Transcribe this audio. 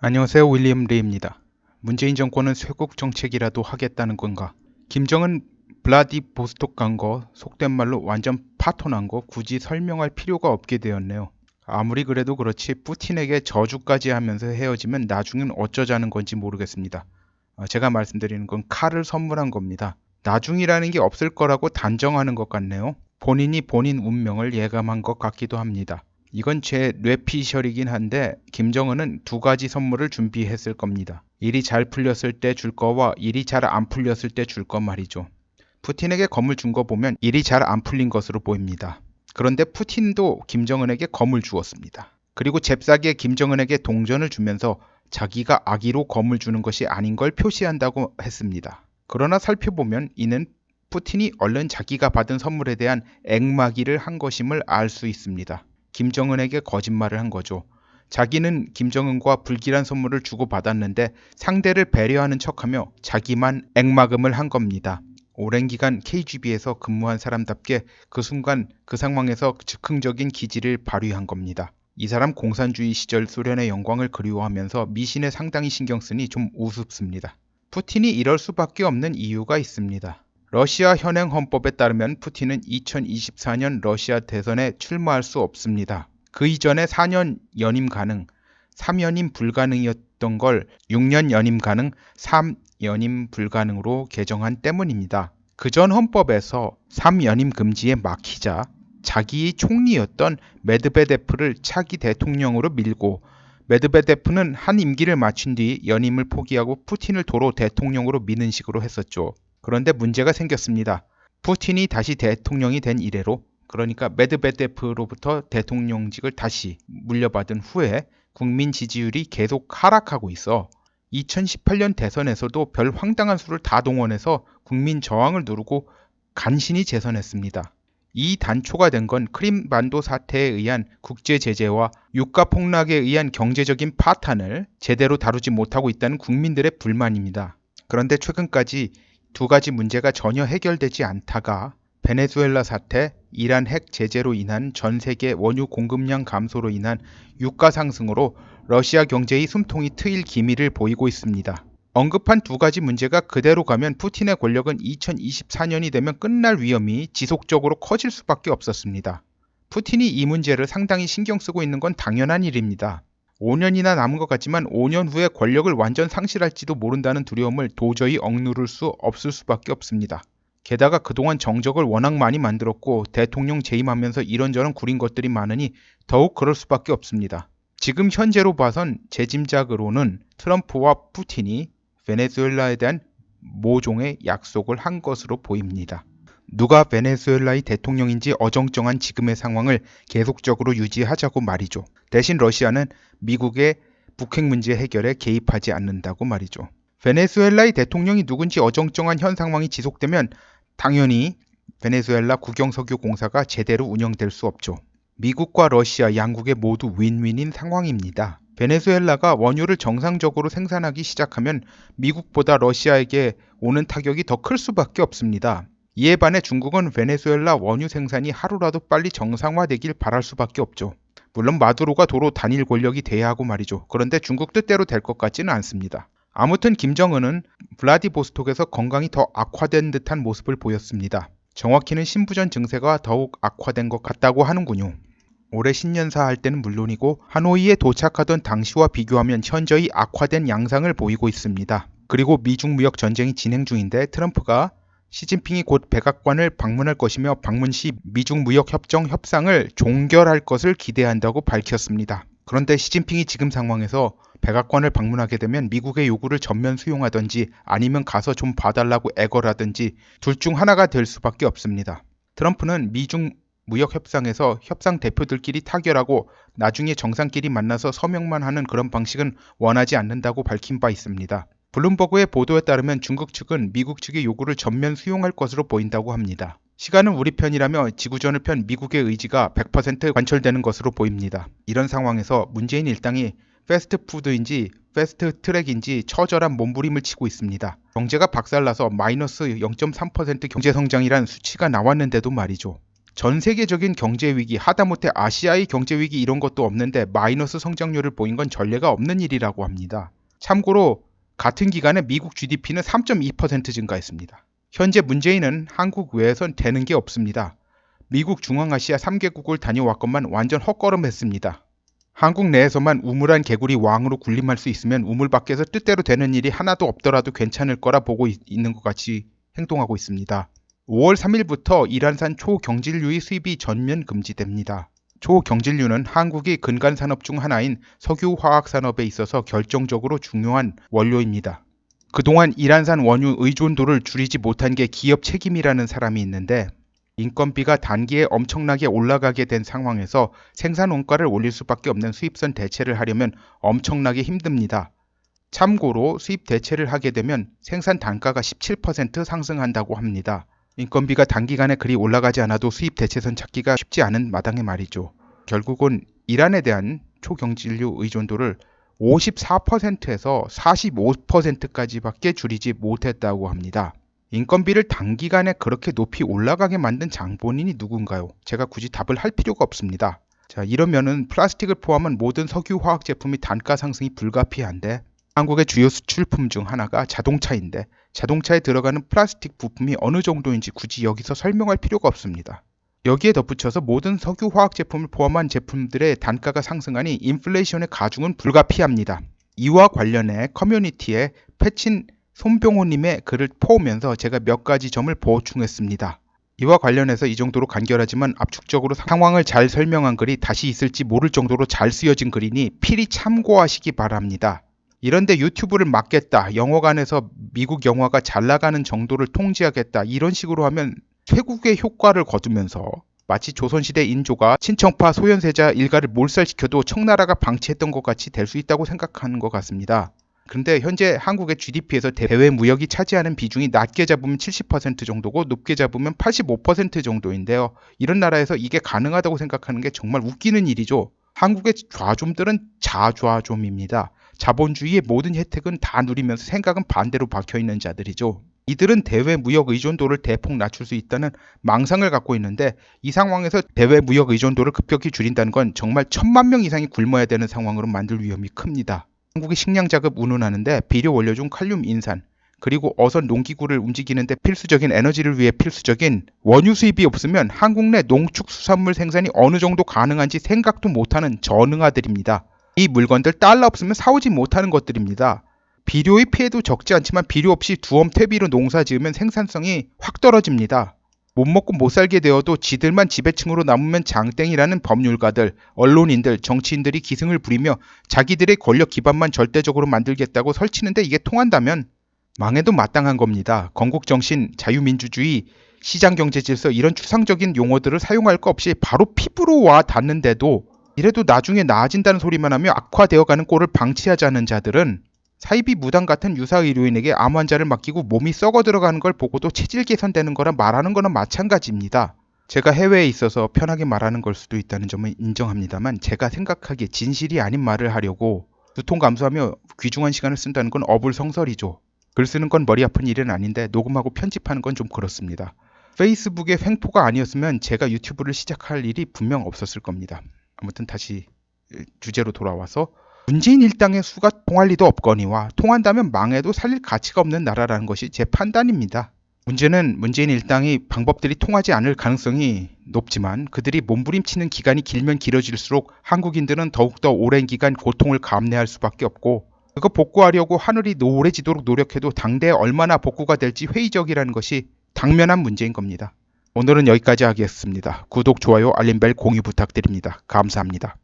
안녕하세요. 윌리엄 레이입니다. 문재인 정권은 쇄국 정책이라도 하겠다는 건가? 김정은 블라디보스톡 간 거 속된 말로 완전 파토난 거 굳이 설명할 필요가 없게 되었네요. 아무리 그래도 그렇지 푸틴에게 저주까지 하면서 헤어지면 나중엔 어쩌자는 건지 모르겠습니다. 제가 말씀드리는 건 칼을 선물한 겁니다. 나중이라는 게 없을 거라고 단정하는 것 같네요. 본인이 본인 운명을 예감한 것 같기도 합니다. 이건 제 뇌피셜이긴 한데 김정은은 두 가지 선물을 준비했을 겁니다. 일이 잘 풀렸을 때 줄 거와 일이 잘 안 풀렸을 때 줄 거 말이죠. 푸틴에게 검을 준 거 보면 일이 잘 안 풀린 것으로 보입니다. 그런데 푸틴도 김정은에게 검을 주었습니다. 그리고 잽싸게 김정은에게 동전을 주면서 자기가 악의로 검을 주는 것이 아닌 걸 표시한다고 했습니다. 그러나 살펴보면 이는 푸틴이 얼른 자기가 받은 선물에 대한 액막이를 한 것임을 알 수 있습니다. 김정은에게 거짓말을 한 거죠. 자기는 김정은과 불길한 선물을 주고받았는데 상대를 배려하는 척하며 자기만 액막음을 한 겁니다. 오랜 기간 KGB에서 근무한 사람답게 그 순간 그 상황에서 즉흥적인 기지를 발휘한 겁니다. 이 사람 공산주의 시절 소련의 영광을 그리워하면서 미신에 상당히 신경 쓰니 좀 우습습니다. 푸틴이 이럴 수밖에 없는 이유가 있습니다. 러시아 현행 헌법에 따르면 푸틴은 2024년 러시아 대선에 출마할 수 없습니다. 그 이전에 4년 연임 가능, 3연임 불가능이었던 걸 6년 연임 가능, 3연임 불가능으로 개정한 때문입니다. 그전 헌법에서 3연임 금지에 막히자 자기의 총리였던 메드베데프를 차기 대통령으로 밀고 메드베데프는 한 임기를 마친 뒤 연임을 포기하고 푸틴을 도로 대통령으로 미는 식으로 했었죠. 그런데 문제가 생겼습니다. 푸틴이 다시 대통령이 된 이래로, 그러니까 메드베데프로부터 대통령직을 다시 물려받은 후에 국민 지지율이 계속 하락하고 있어 2018년 대선에서도 별 황당한 수를 다 동원해서 국민 저항을 누르고 간신히 재선했습니다. 이 단초가 된 건 크림반도 사태에 의한 국제 제재와 유가 폭락에 의한 경제적인 파탄을 제대로 다루지 못하고 있다는 국민들의 불만입니다. 그런데 최근까지 두 가지 문제가 전혀 해결되지 않다가 베네수엘라 사태, 이란 핵 제재로 인한 전 세계 원유 공급량 감소로 인한 유가 상승으로 러시아 경제의 숨통이 트일 기미를 보이고 있습니다. 언급한 두 가지 문제가 그대로 가면 푸틴의 권력은 2024년이 되면 끝날 위험이 지속적으로 커질 수밖에 없었습니다. 푸틴이 이 문제를 상당히 신경 쓰고 있는 건 당연한 일입니다. 5년이나 남은 것 같지만 5년 후에 권력을 완전 상실할지도 모른다는 두려움을 도저히 억누를 수 없을 수밖에 없습니다. 게다가 그동안 정적을 워낙 많이 만들었고 대통령 재임하면서 이런저런 구린 것들이 많으니 더욱 그럴 수밖에 없습니다. 지금 현재로 봐선 제 짐작으로는 트럼프와 푸틴이 베네수엘라에 대한 모종의 약속을 한 것으로 보입니다. 누가 베네수엘라의 대통령인지 어정쩡한 지금의 상황을 계속적으로 유지하자고 말이죠. 대신 러시아는 미국의 북핵 문제 해결에 개입하지 않는다고 말이죠. 베네수엘라의 대통령이 누군지 어정쩡한 현 상황이 지속되면 당연히 베네수엘라 국영석유 공사가 제대로 운영될 수 없죠. 미국과 러시아 양국의 모두 윈윈인 상황입니다. 베네수엘라가 원유를 정상적으로 생산하기 시작하면 미국보다 러시아에게 오는 타격이 더 클 수밖에 없습니다. 이에 반해 중국은 베네수엘라 원유 생산이 하루라도 빨리 정상화되길 바랄 수밖에 없죠. 물론 마두로가 도로 단일 권력이 돼야 하고 말이죠. 그런데 중국 뜻대로 될 것 같지는 않습니다. 아무튼 김정은은 블라디보스톡에서 건강이 더 악화된 듯한 모습을 보였습니다. 정확히는 신부전 증세가 더욱 악화된 것 같다고 하는군요. 올해 신년사 할 때는 물론이고 하노이에 도착하던 당시와 비교하면 현저히 악화된 양상을 보이고 있습니다. 그리고 미중 무역 전쟁이 진행 중인데 트럼프가 시진핑이 곧 백악관을 방문할 것이며 방문 시 미중 무역 협정 협상을 종결할 것을 기대한다고 밝혔습니다. 그런데 시진핑이 지금 상황에서 백악관을 방문하게 되면 미국의 요구를 전면 수용하든지 아니면 가서 좀 봐달라고 애걸하든지 둘 중 하나가 될 수밖에 없습니다. 트럼프는 미중 무역 협상에서 협상 대표들끼리 타결하고 나중에 정상끼리 만나서 서명만 하는 그런 방식은 원하지 않는다고 밝힌 바 있습니다. 블룸버그의 보도에 따르면 중국 측은 미국 측의 요구를 전면 수용할 것으로 보인다고 합니다. 시간은 우리 편이라며 지구전을 편 미국의 의지가 100% 관철되는 것으로 보입니다. 이런 상황에서 문재인 일당이 패스트푸드인지 패스트트랙인지 처절한 몸부림을 치고 있습니다. 경제가 박살나서 마이너스 0.3% 경제성장이란 수치가 나왔는데도 말이죠. 전 세계적인 경제 위기, 하다못해 아시아의 경제 위기 이런 것도 없는데 마이너스 성장률을 보인 건 전례가 없는 일이라고 합니다. 참고로 같은 기간에 미국 GDP는 3.2% 증가했습니다. 현재 문재인은 한국 외에선 되는 게 없습니다. 미국 중앙아시아 3개국을 다녀왔건만 완전 헛걸음했습니다. 한국 내에서만 우물한 개구리 왕으로 군림할 수 있으면 우물 밖에서 뜻대로 되는 일이 하나도 없더라도 괜찮을 거라 보고 있는 것 같이 행동하고 있습니다. 5월 3일부터 이란산 초경질유의 수입이 전면 금지됩니다. 초경질유는 한국이 근간산업 중 하나인 석유화학산업에 있어서 결정적으로 중요한 원료입니다. 그동안 이란산 원유 의존도를 줄이지 못한 게 기업 책임이라는 사람이 있는데 인건비가 단기에 엄청나게 올라가게 된 상황에서 생산 원가를 올릴 수밖에 없는 수입선 대체를 하려면 엄청나게 힘듭니다. 참고로 수입 대체를 하게 되면 생산 단가가 17% 상승한다고 합니다. 인건비가 단기간에 그리 올라가지 않아도 수입 대체선 찾기가 쉽지 않은 마당에 말이죠. 결국은 이란에 대한 초경질유 의존도를 54%에서 45%까지밖에 줄이지 못했다고 합니다. 인건비를 단기간에 그렇게 높이 올라가게 만든 장본인이 누군가요? 제가 굳이 답을 할 필요가 없습니다. 자, 이러면은 플라스틱을 포함한 모든 석유화학 제품이 단가 상승이 불가피한데 한국의 주요 수출품 중 하나가 자동차인데 자동차에 들어가는 플라스틱 부품이 어느 정도인지 굳이 여기서 설명할 필요가 없습니다. 여기에 덧붙여서 모든 석유화학 제품을 포함한 제품들의 단가가 상승하니 인플레이션의 가중은 불가피합니다. 이와 관련해 커뮤니티에 패친 손병호님의 글을 퍼오면서 제가 몇 가지 점을 보충했습니다. 이와 관련해서 이 정도로 간결하지만 압축적으로 상황을 잘 설명한 글이 다시 있을지 모를 정도로 잘 쓰여진 글이니 필히 참고하시기 바랍니다. 이런데 유튜브를 막겠다, 영화관에서 미국 영화가 잘 나가는 정도를 통제하겠다 이런 식으로 하면 쇄국의 효과를 거두면서 마치 조선시대 인조가 친정파 소현세자 일가를 몰살시켜도 청나라가 방치했던 것 같이 될 수 있다고 생각하는 것 같습니다. 그런데 현재 한국의 GDP에서 대외 무역이 차지하는 비중이 낮게 잡으면 70% 정도고 높게 잡으면 85% 정도인데요. 이런 나라에서 이게 가능하다고 생각하는 게 정말 웃기는 일이죠. 한국의 좌좀들은 자좌좀입니다. 자본주의의 모든 혜택은 다 누리면서 생각은 반대로 박혀있는 자들이죠. 이들은 대외 무역 의존도를 대폭 낮출 수 있다는 망상을 갖고 있는데 이 상황에서 대외 무역 의존도를 급격히 줄인다는 건 정말 1000만 명 이상이 굶어야 되는 상황으로 만들 위험이 큽니다. 한국이 식량 자급 운운하는데 비료 원료 중 칼륨 인산 그리고 어선 농기구를 움직이는데 필수적인 에너지를 위해 필수적인 원유 수입이 없으면 한국 내 농축수산물 생산이 어느 정도 가능한지 생각도 못하는 전응아들입니다. 이 물건들 달러 없으면 사오지 못하는 것들입니다. 비료의 피해도 적지 않지만 비료 없이 두엄 퇴비로 농사 지으면 생산성이 확 떨어집니다. 못 먹고 못 살게 되어도 지들만 지배층으로 남으면 장땡이라는 법률가들, 언론인들, 정치인들이 기승을 부리며 자기들의 권력 기반만 절대적으로 만들겠다고 설치는데 이게 통한다면 망해도 마땅한 겁니다. 건국정신, 자유민주주의, 시장경제질서 이런 추상적인 용어들을 사용할 거 없이 바로 피부로 와 닿는데도 이래도 나중에 나아진다는 소리만 하며 악화되어가는 꼴을 방치하자는 자들은 사이비 무당 같은 유사의료인에게 암 환자를 맡기고 몸이 썩어 들어가는 걸 보고도 체질 개선되는 거랑 말하는 거나 마찬가지입니다. 제가 해외에 있어서 편하게 말하는 걸 수도 있다는 점은 인정합니다만 제가 생각하기에 진실이 아닌 말을 하려고 두통 감수하며 귀중한 시간을 쓴다는 건 어불성설이죠. 글 쓰는 건 머리 아픈 일은 아닌데 녹음하고 편집하는 건 좀 그렇습니다. 페이스북의 횡포가 아니었으면 제가 유튜브를 시작할 일이 분명 없었을 겁니다. 아무튼 다시 주제로 돌아와서 문재인 일당의 수가 통할 리도 없거니와 통한다면 망해도 살릴 가치가 없는 나라라는 것이 제 판단입니다. 문제는 문재인 일당이 방법들이 통하지 않을 가능성이 높지만 그들이 몸부림치는 기간이 길면 길어질수록 한국인들은 더욱더 오랜 기간 고통을 감내할 수밖에 없고 그거 복구하려고 하늘이 노래지도록 노력해도 당대에 얼마나 복구가 될지 회의적이라는 것이 당면한 문제인 겁니다. 오늘은 여기까지 하겠습니다. 구독, 좋아요, 알림벨 공유 부탁드립니다. 감사합니다.